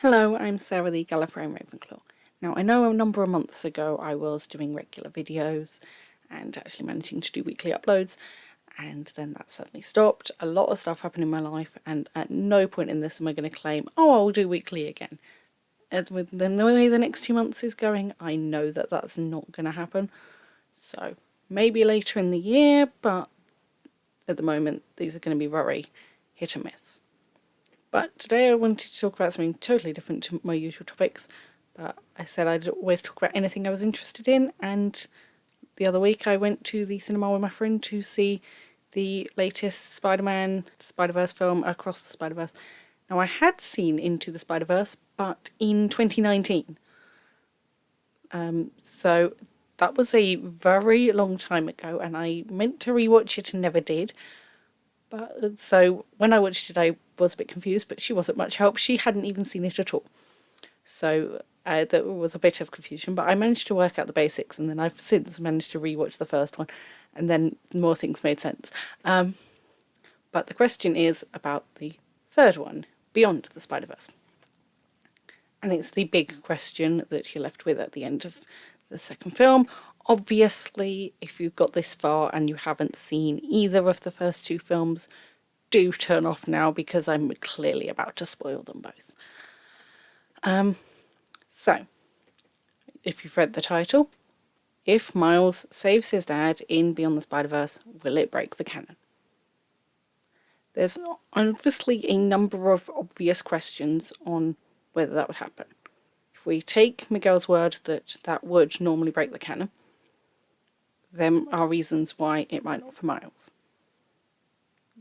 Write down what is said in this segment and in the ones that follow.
Hello, I'm Sarah the Gallifreyan Ravenclaw. Now I know a number of months ago I was doing regular videos and actually managing to do weekly uploads, and then that suddenly stopped. A lot of stuff happened in my life, and at no point in this am I going to claim, oh, I'll do weekly again. And with the way the next 2 months is going, I know that that's not going to happen. So maybe later in the year, but at the moment these are going to be very hit and miss. But today I wanted to talk about something totally different to my usual topics, but I said I'd always talk about anything I was interested in, and the other week I went to the cinema with my friend to see the latest Spiderman Spiderverse film, Across the Spiderverse. Now I had seen Into the Spiderverse, but in 2019. So that was a very long time ago, and I meant to rewatch it and never did. So when I watched it, I was a bit confused, but she wasn't much help. She hadn't even seen it at all. So there was a bit of confusion, but I managed to work out the basics, and then I've since managed to rewatch the first one, and then more things made sense. But the question is about the third one, Beyond the Spider-Verse. And it's the big question that you're left with at the end of the second film. Obviously, if you've got this far and you haven't seen either of the first two films, do turn off now, because I'm clearly about to spoil them both. So, if you've read the title, if Miles saves his dad in Beyond the Spider-Verse, will it break the canon? There's obviously a number of obvious questions on whether that would happen. If we take Miguel's word that that would normally break the canon, there are reasons why it might not for Miles.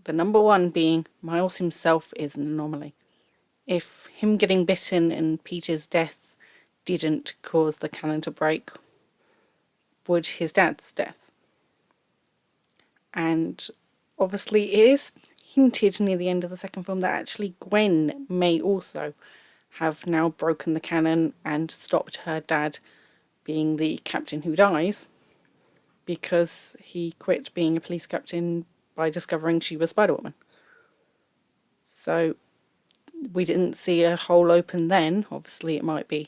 The number one being Miles himself is an anomaly. If him getting bitten and Peter's death didn't cause the canon to break, would his dad's death? And obviously it is hinted near the end of the second film that actually Gwen may also have now broken the canon and stopped her dad being the captain who dies, because he quit being a police captain by discovering she was Spider-Woman. So we didn't see a hole open then. Obviously it might be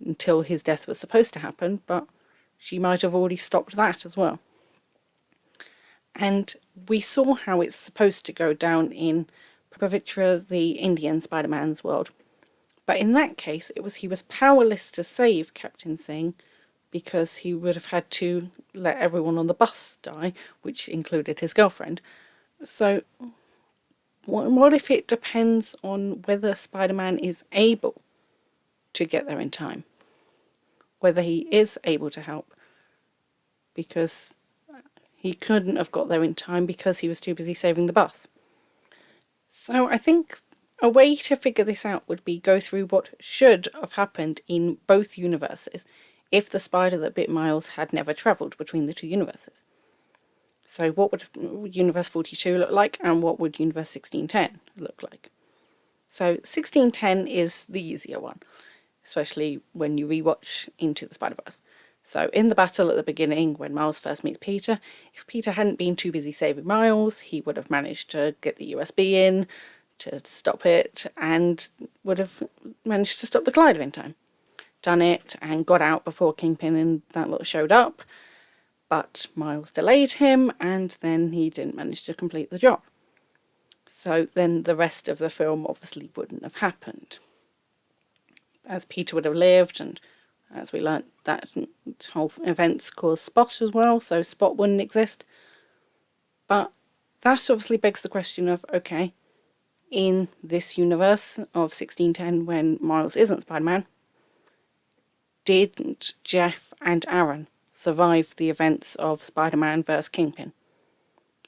until his death was supposed to happen, but she might have already stopped that as well. And we saw how it's supposed to go down in Pavitra, the Indian Spider-Man's world. But in that case, he was powerless to save Captain Singh, because he would have had to let everyone on the bus die, which included his girlfriend. So what if it depends on whether Spider-Man is able to get there in time? Whether he is able to help, because he couldn't have got there in time because he was too busy saving the bus. So I think a way to figure this out would be go through what should have happened in both universes if the spider that bit Miles had never travelled between the two universes. So what would Universe 42 look like, and what would Universe 1610 look like? So 1610 is the easier one, especially when you rewatch Into the Spider-Verse. So in the battle at the beginning, when Miles first meets Peter, if Peter hadn't been too busy saving Miles, he would have managed to get the USB in to stop it, and would have managed to stop the collider in time. Done it and got out before Kingpin and that lot showed up, but Miles delayed him, and then he didn't manage to complete the job. So then the rest of the film obviously wouldn't have happened, as Peter would have lived, and as we learnt, that whole events caused Spot as well, so Spot wouldn't exist. But that obviously begs the question of, okay, in this universe of 1610, when Miles isn't Spider-Man, didn't Jeff and Aaron survive the events of Spider-Man vs. Kingpin?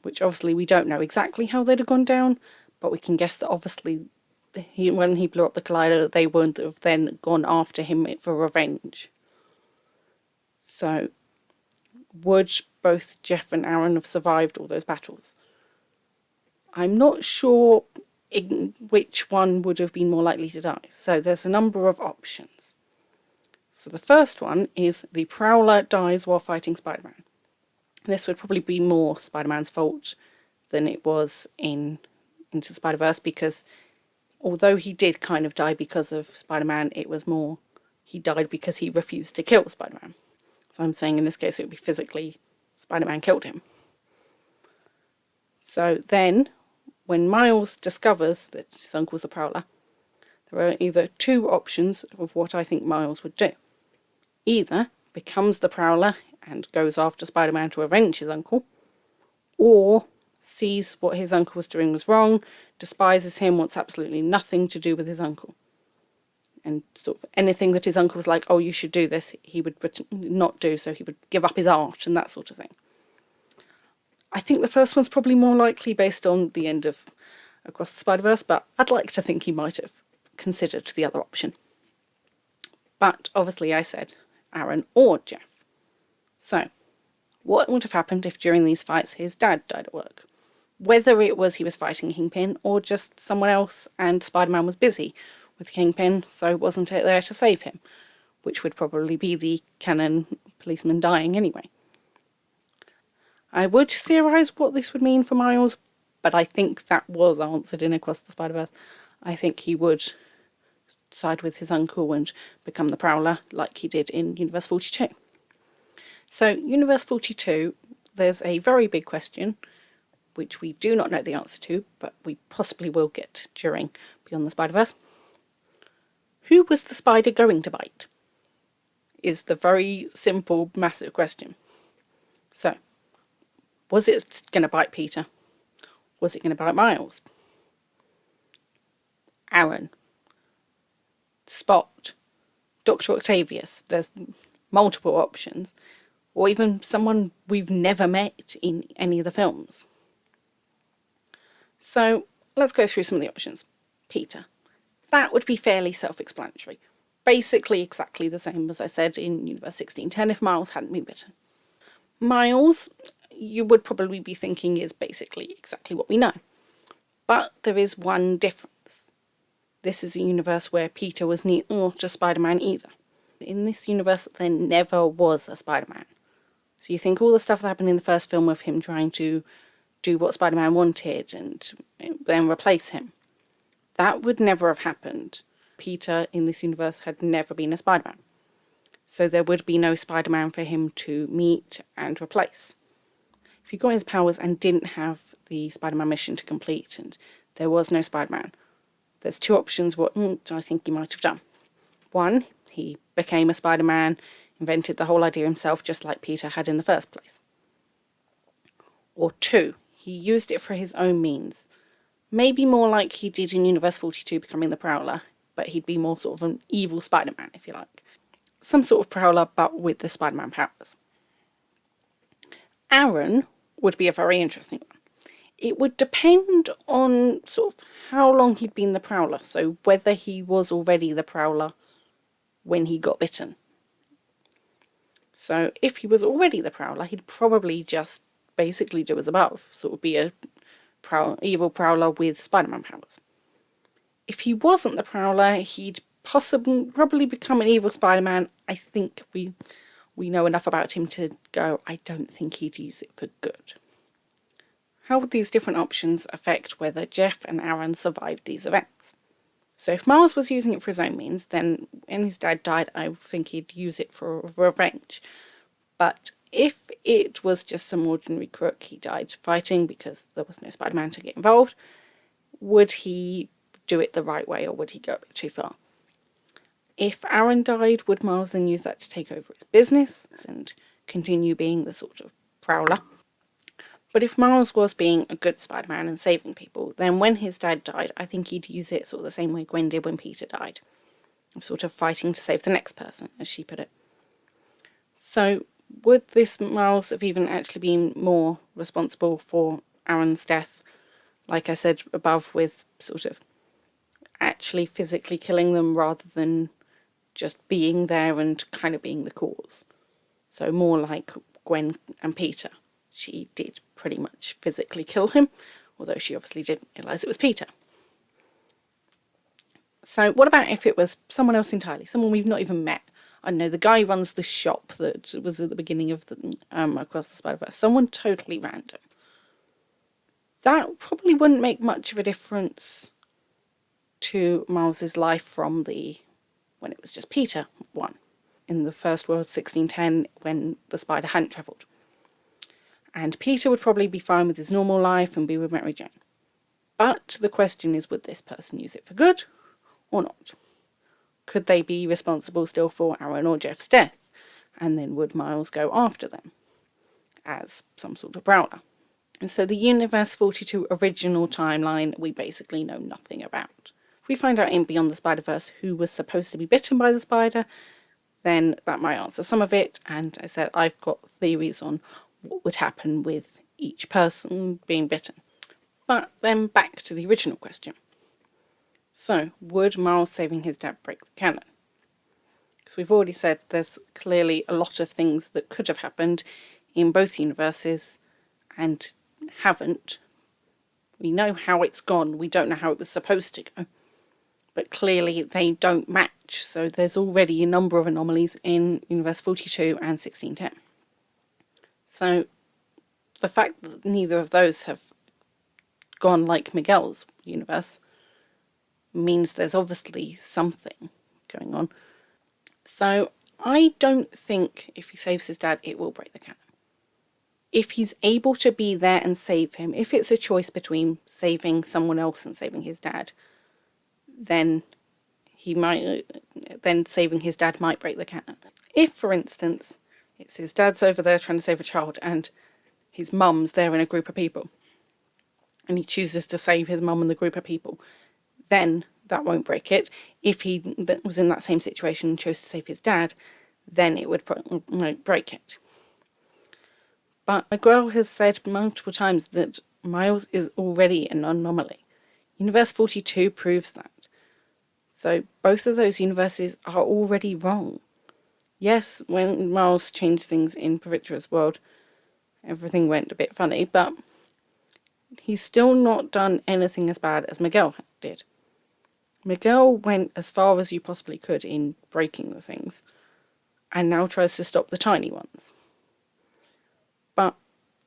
Which obviously we don't know exactly how they'd have gone down, but we can guess that obviously when he blew up the collider, they wouldn't have then gone after him for revenge. So would both Jeff and Aaron have survived all those battles? I'm not sure which one would have been more likely to die, so there's a number of options. So the first one is the Prowler dies while fighting Spider-Man. This would probably be more Spider-Man's fault than it was in Into the Spider-Verse, because although he did kind of die because of Spider-Man, it was more he died because he refused to kill Spider-Man. So I'm saying in this case it would be physically Spider-Man killed him. So then, when Miles discovers that his uncle's the Prowler, there are either two options of what I think Miles would do. Either becomes the Prowler and goes after Spider-Man to avenge his uncle, or sees what his uncle was doing was wrong, despises him, wants absolutely nothing to do with his uncle. And sort of anything that his uncle was like, oh, you should do this, he would not do, so he would give up his art and that sort of thing. I think the first one's probably more likely based on the end of Across the Spiderverse, but I'd like to think he might have considered the other option. But obviously I said Aaron or Jeff. So, what would have happened if during these fights his dad died at work? Whether it was he was fighting Kingpin or just someone else and Spider-Man was busy with Kingpin, so wasn't there to save him, which would probably be the canon policeman dying anyway. I would theorise what this would mean for Miles, but I think that was answered in Across the Spider-Verse. I think he would side with his uncle and become the Prowler like he did in Universe 42. So, Universe 42, there's a very big question, which we do not know the answer to, but we possibly will get during Beyond the Spider-Verse. Who was the spider going to bite? Is the very simple, massive question. So, was it going to bite Peter? Was it going to bite Miles? Aaron? Spot? Dr. Octavius? There's multiple options. Or even someone we've never met in any of the films. So, let's go through some of the options. Peter. That would be fairly self-explanatory. Basically exactly the same as I said in Universe 1610 if Miles hadn't been bitten. Miles, you would probably be thinking is basically exactly what we know. But there is one difference. This is a universe where Peter was not a Spider-Man either. In this universe, there never was a Spider-Man. So you think all the stuff that happened in the first film of him trying to do what Spider-Man wanted and then replace him, that would never have happened. Peter in this universe had never been a Spider-Man. So there would be no Spider-Man for him to meet and replace. If he got his powers and didn't have the Spider-Man mission to complete and there was no Spider-Man, there's two options what I think he might have done. One, he became a Spider-Man, invented the whole idea himself just like Peter had in the first place. Or two, he used it for his own means. Maybe more like he did in Universe 42 becoming the Prowler, but he'd be more sort of an evil Spider-Man, if you like. Some sort of Prowler, but with the Spider-Man powers. Aaron would be a very interesting one. It would depend on sort of how long he'd been the Prowler, so whether he was already the Prowler when he got bitten. So if he was already the Prowler, he'd probably just basically do as above, sort of be a evil Prowler with Spider-Man powers. If he wasn't the Prowler, he'd probably become an evil Spider-Man. I think we know enough about him to go, I don't think he'd use it for good. How would these different options affect whether Jeff and Aaron survived these events? So if Miles was using it for his own means, then when his dad died, I think he'd use it for revenge. But if it was just some ordinary crook he died fighting because there was no Spider-Man to get involved, would he do it the right way or would he go a bit too far? If Aaron died, would Miles then use that to take over his business and continue being the sort of Prowler? But if Miles was being a good Spider-Man and saving people, then when his dad died, I think he'd use it sort of the same way Gwen did when Peter died. Of sort of fighting to save the next person, as she put it. So would this Miles have even actually been more responsible for Aaron's death, like I said above, with sort of actually physically killing them rather than just being there and kind of being the cause? So more like Gwen and Peter. She did pretty much physically kill him, although she obviously didn't realise it was Peter. So what about if it was someone else entirely, someone we've not even met? I don't know, the guy who runs the shop that was at the beginning of the Across the Spiderverse, someone totally random. That probably wouldn't make much of a difference to Miles's life from when it was just Peter one, in the first world 1610, when the spider hadn't travelled. And Peter would probably be fine with his normal life and be with Mary Jane. But the question is, would this person use it for good or not? Could they be responsible still for Aaron or Jeff's death? And then would Miles go after them as some sort of prowler? And so the Universe 42 original timeline we basically know nothing about. If we find out in Beyond the Spider-Verse who was supposed to be bitten by the spider, then that might answer some of it. And I said I've got theories on what would happen with each person being bitten. But then back to the original question. So, would Miles saving his dad break the canon? Because we've already said there's clearly a lot of things that could have happened in both universes and haven't. We know how it's gone, we don't know how it was supposed to go. But clearly they don't match, so there's already a number of anomalies in Universe 42 and 1610. So the fact that neither of those have gone like Miguel's universe means there's obviously something going on. So I don't think if he saves his dad it will break the canon. If he's able to be there and save him, if it's a choice between saving someone else and saving his dad, then saving his dad might break the canon. If, for instance, it's his dad's over there trying to save a child and his mum's there in a group of people, and he chooses to save his mum and the group of people, then that won't break it. If he was in that same situation and chose to save his dad, then it would break it. But Miguel has said multiple times that Miles is already an anomaly. Universe 42 proves that. So both of those universes are already wrong. Yes, when Miles changed things in Pavitera's world, everything went a bit funny, but he's still not done anything as bad as Miguel did. Miguel went as far as you possibly could in breaking the things, and now tries to stop the tiny ones. But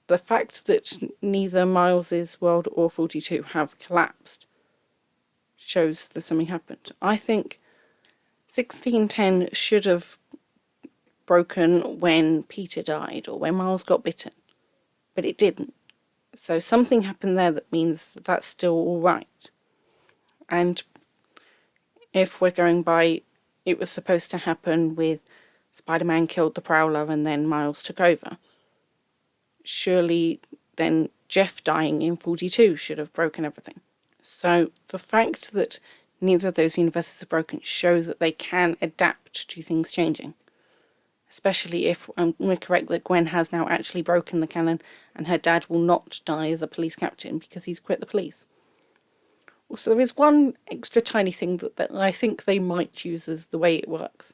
the fact that neither Miles's world or 42 have collapsed shows that something happened. I think 1610 should have broken when Peter died or when Miles got bitten, but it didn't. So something happened there that means that that's still all right. And if we're going by, it was supposed to happen with Spider-Man killed the Prowler and then Miles took over. Surely then Jeff dying in 42 should have broken everything. So the fact that neither of those universes are broken shows that they can adapt to things changing. Especially if we're correct that Gwen has now actually broken the canon and her dad will not die as a police captain because he's quit the police. Also, there is one extra tiny thing that I think they might use as the way it works.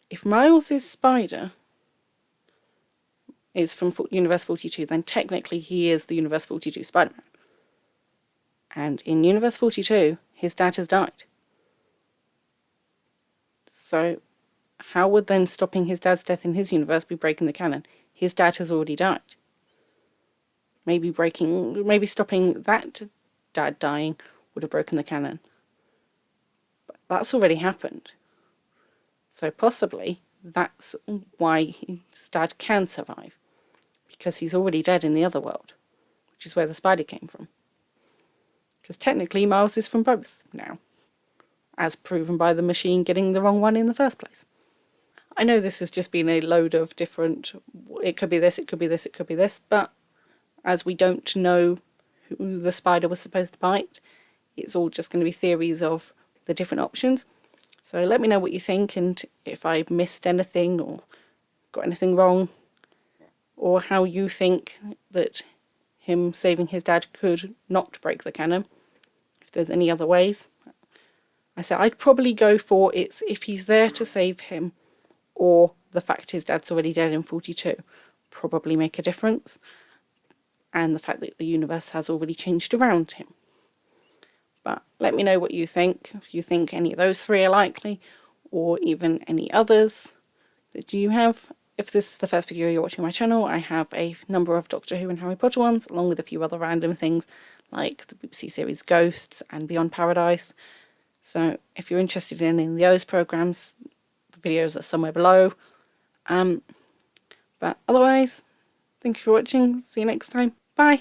If Miles' spider is from Universe 42, then technically he is the Universe 42 Spider-Man. And in Universe 42, his dad has died. So how would then stopping his dad's death in his universe be breaking the canon? His dad has already died. Maybe stopping that dad dying would have broken the canon. But that's already happened. So possibly that's why his dad can survive. Because he's already dead in the other world, which is where the spider came from. Because technically Miles is from both now, as proven by the machine getting the wrong one in the first place. I know this has just been a load of different, it could be this, it could be this, it could be this, but as we don't know who the spider was supposed to bite, it's all just going to be theories of the different options. So let me know what you think, and if I missed anything or got anything wrong, or how you think that him saving his dad could not break the canon, if there's any other ways. I said I'd probably go for it's if he's there to save him, or the fact his dad's already dead in 42 probably make a difference, and the fact that the universe has already changed around him. But let me know what you think, if you think any of those three are likely, or even any others that you have. If this is the first video you're watching on my channel, I have a number of Doctor Who and Harry Potter ones, along with a few other random things like the BBC series Ghosts and Beyond Paradise. So if you're interested in any of those programmes, the videos are somewhere below. But otherwise, thank you for watching. See you next time. Bye.